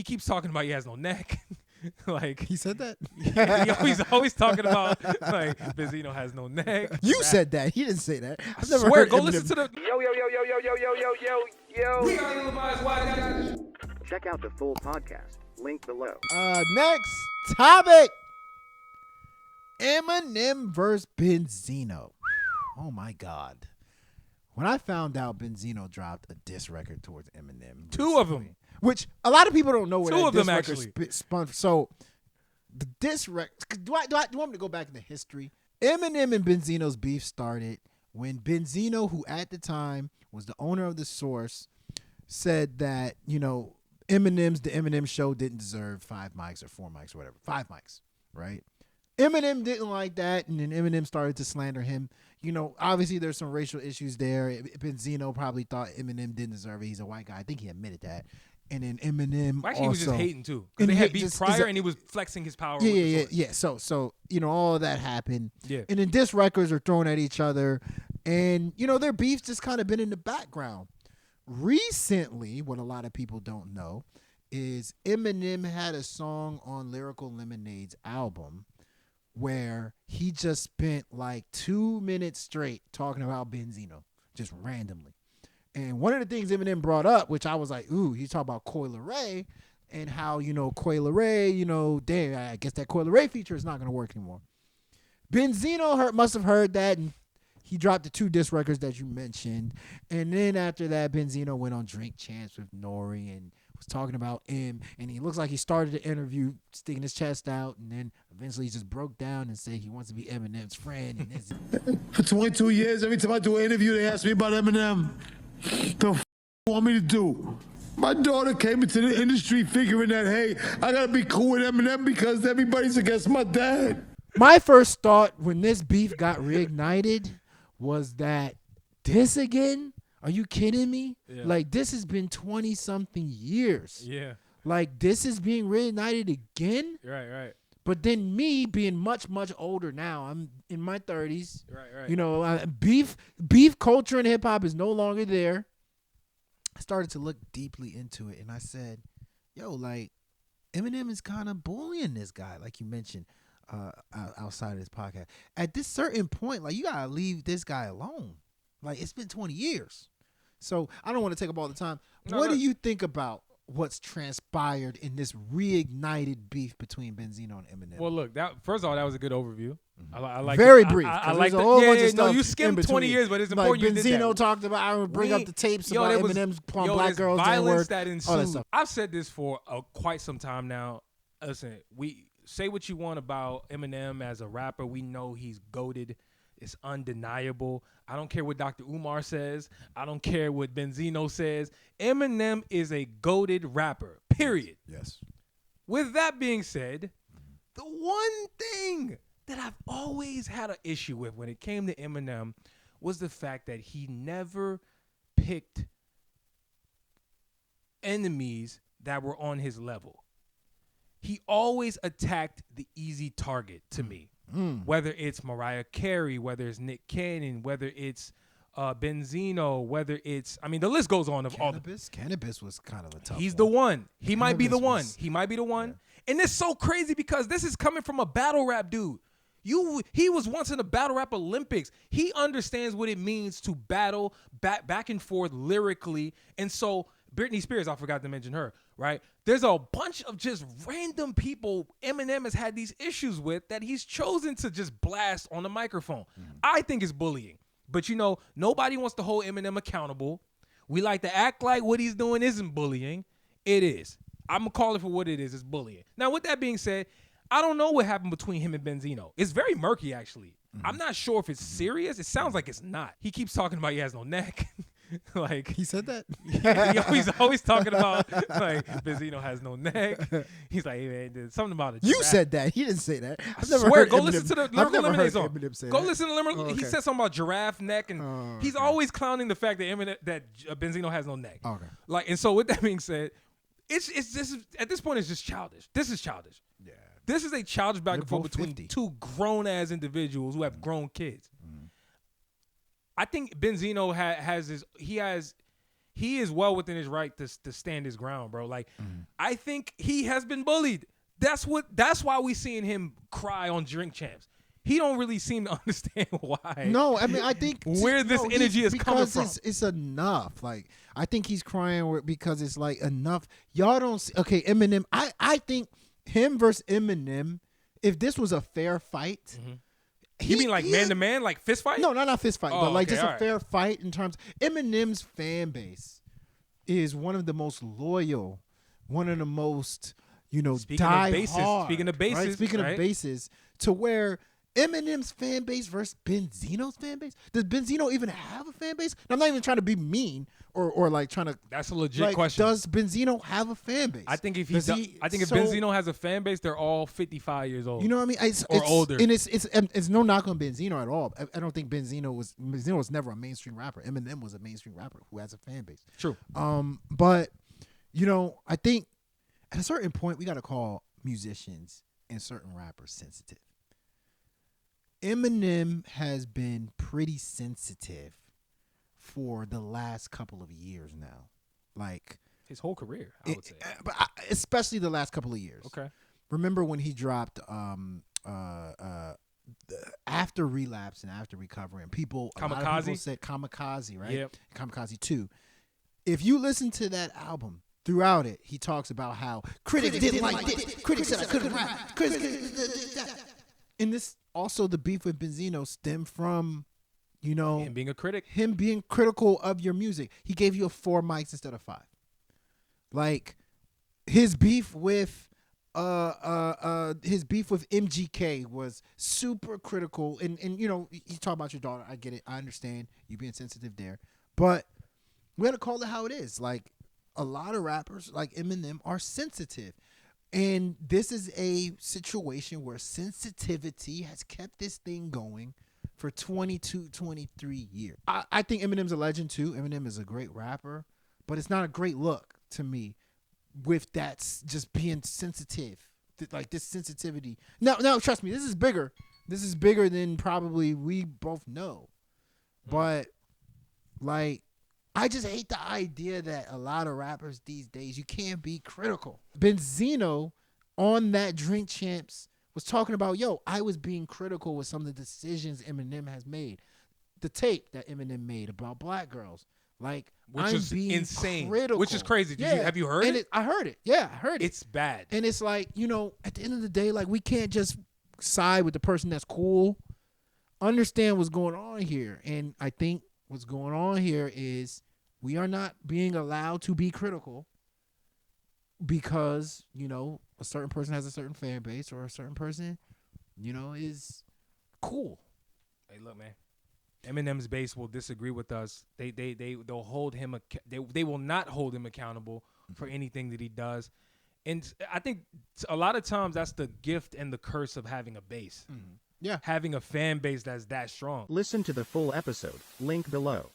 He keeps talking about he has no neck. Like He said that? he's always talking about like Benzino has no neck. You said that. He didn't say that. I've I never swear, heard go Eminem. listen to the. We check out the full podcast. Link below. Next topic. Eminem versus Benzino. Oh my God. When I found out Benzino dropped a diss record towards Eminem. Two of them. Which a lot of people don't know where Two that of them, diss record actually. spun. So the diss record. Do you want me to go back into history? Eminem and Benzino's beef started when Benzino, who at the time was the owner of The Source, said that, the Eminem show didn't deserve 5 mics or 4 mics or whatever. 5 mics, right? Eminem didn't like that, and then Eminem started to slander him. Obviously there's some racial issues there. Benzino probably thought Eminem didn't deserve it. He's a white guy. I think he admitted that. And then Eminem Actually, he was just hating too. And They he had beef just- prior, and he was flexing his power. Yeah. So all of that happened. Yeah. And then diss records are thrown at each other, and their beef's just kind of been in the background. Recently, what a lot of people don't know is Eminem had a song on Lyrical Lemonade's album where he just spent like 2 minutes straight talking about Benzino, just randomly. And one of the things Eminem brought up, which I was like, ooh, he's talking about Coi Leray and how, Coi Leray, damn, I guess that Coi Leray feature is not going to work anymore. Benzino must have heard that, and he dropped the 2 diss records that you mentioned. And then after that, Benzino went on Drink Champs with Nori and was talking about M. And he looks like he started the interview sticking his chest out, and then eventually he just broke down and said he wants to be Eminem's friend. And For 22 years, every time I do an interview, they ask me about Eminem. The f*** you want me to do? My daughter came into the industry figuring that, hey, I gotta be cool with Eminem because everybody's against my dad. My first thought when this beef got reignited was that this again? Are you kidding me? Yeah. Like, this has been 20-something years. Yeah. Like, this is being reignited again? Right. But then me being much, much older now, I'm in my 30s. Right. Beef culture in hip-hop is no longer there. I started to look deeply into it, and I said, yo, like, Eminem is kind of bullying this guy, like you mentioned, outside of this podcast. At this certain point, like, you got to leave this guy alone. Like, it's been 20 years. So I don't want to take up all the time. What do you think about what's transpired in this reignited beef between Benzino and Eminem? Well, look, first of all, that was a good overview. I like very brief. I 'cause like there's that. a whole Yeah, bunch yeah, of stuff. no, you in skimmed 20 between. years, but it's Like important you did Benzino that. talked about. I would bring up the tapes about there was- Eminem's on yo, black there's girls. violence N-word, that all that ensued. stuff. I've said this for quite some time now. Listen, we say what you want about Eminem as a rapper. We know he's goated. It's undeniable. I don't care what Dr. Umar says. I don't care what Benzino says. Eminem is a goated rapper, period. Yes. With that being said, the one thing that I've always had an issue with when it came to Eminem was the fact that he never picked enemies that were on his level. He always attacked the easy target to me. Whether it's Mariah Carey, whether it's Nick Cannon, whether it's Benzino, whether it's, I mean, the list goes on of all the. Cannabis was kind of a tough He's one. the one. He might be the Cannabis one. was- He might be the one. Yeah. And it's so crazy because this is coming from a battle rap dude. He was once in the battle rap Olympics. He understands what it means to battle back and forth lyrically. And so Britney Spears, I forgot to mention her, right? There's a bunch of just random people Eminem has had these issues with that he's chosen to just blast on the microphone. I think it's bullying. But, nobody wants to hold Eminem accountable. We like to act like what he's doing isn't bullying. It is. I'm going to call it for what it is. It's bullying. Now, with that being said, I don't know what happened between him and Benzino. It's very murky, actually. I'm not sure if it's serious. It sounds like it's not. He keeps talking about he has no neck. Like, He said that? he's always talking about like Benzino has no neck. He's like, hey, man, there's something about it. You said that. He didn't say that. I've I never swear, heard go Eminem- listen to the I've Lyrical never Lemonade heard song. Eminem say Go that. listen to Lyrical. Oh, He okay. said something about giraffe neck, and Oh, he's okay. always clowning the fact that Benzino has no neck. Okay. Like, and so with that being said, it's just at this point it's just childish. This is childish. Yeah. This is a childish back They're and forth both between 50. two grown ass individuals who have grown kids. I think Benzino has he is well within his right to stand his ground, bro. Like, I think he has been bullied. That's why we seeing him cry on Drink Champs. He don't really seem to understand why. No, I mean, I think where this energy is coming from. It's enough. Like, I think he's crying because it's like enough. Y'all don't see. Okay, Eminem. I think him versus Eminem. If this was a fair fight, You mean like man to man, like fist fight? No, not fist fight, but like okay, just a all right. fair fight in terms. Eminem's fan base is one of the most loyal, one of the most Speaking die of bases, hard, speaking of bases, right? Speaking right? of bases, to where Eminem's fan base versus Benzino's fan base. Does Benzino even have a fan base? I'm not even trying to be mean or like trying to. That's a legit like, question. Does Benzino have a fan base? I think if Does I think if Benzino has a fan base, they're all 55 years old. You know what I mean? It's older. And it's no knock on Benzino at all. I don't think Benzino was never a mainstream rapper. Eminem was a mainstream rapper who has a fan base. True. But I think at a certain point we got to call musicians and certain rappers sensitive. Eminem has been pretty sensitive for the last couple of years now. Like His whole career, I would say. but especially the last couple of years. Okay. Remember when he dropped after relapse and after recovering, a lot of people said Kamikaze, right? Yep. Kamikaze 2. If you listen to that album, throughout it, he talks about how critics didn't like this. Critics said I couldn't rap. And this also, the beef with Benzino stemmed from, Him being a critic. him being critical of your music. He gave you 4 mics instead of 5. Like his beef with MGK was super critical, and you talk about your daughter. I get it. I understand you being sensitive there, but we gotta call it how it is. Like a lot of rappers, like Eminem, are sensitive, and this is a situation where sensitivity has kept this thing going for 22, 23 years. I think Eminem's a legend too. Eminem is a great rapper, but it's not a great look to me with that just being sensitive, like this sensitivity. No, trust me, this is bigger. This is bigger than probably we both know. But like, I just hate the idea that a lot of rappers these days, you can't be critical. Benzino on that Drink Champs was talking about, I was being critical with some of the decisions Eminem has made. The tape that Eminem made about black girls. Like, Which is being insane. critical. Which is crazy. Have you heard it? I heard it. Yeah, I heard it. It's bad. And it's like, at the end of the day, like, we can't just side with the person that's cool. Understand what's going on here. And I think what's going on here is we are not being allowed to be critical because, a certain person has a certain fan base, or a certain person, is cool. Hey, look, man. Eminem's base will disagree with us. They'll hold him. They will not hold him accountable for anything that he does. And I think a lot of times that's the gift and the curse of having a base. Yeah. Having a fan base that's that strong. Listen to the full episode, link below.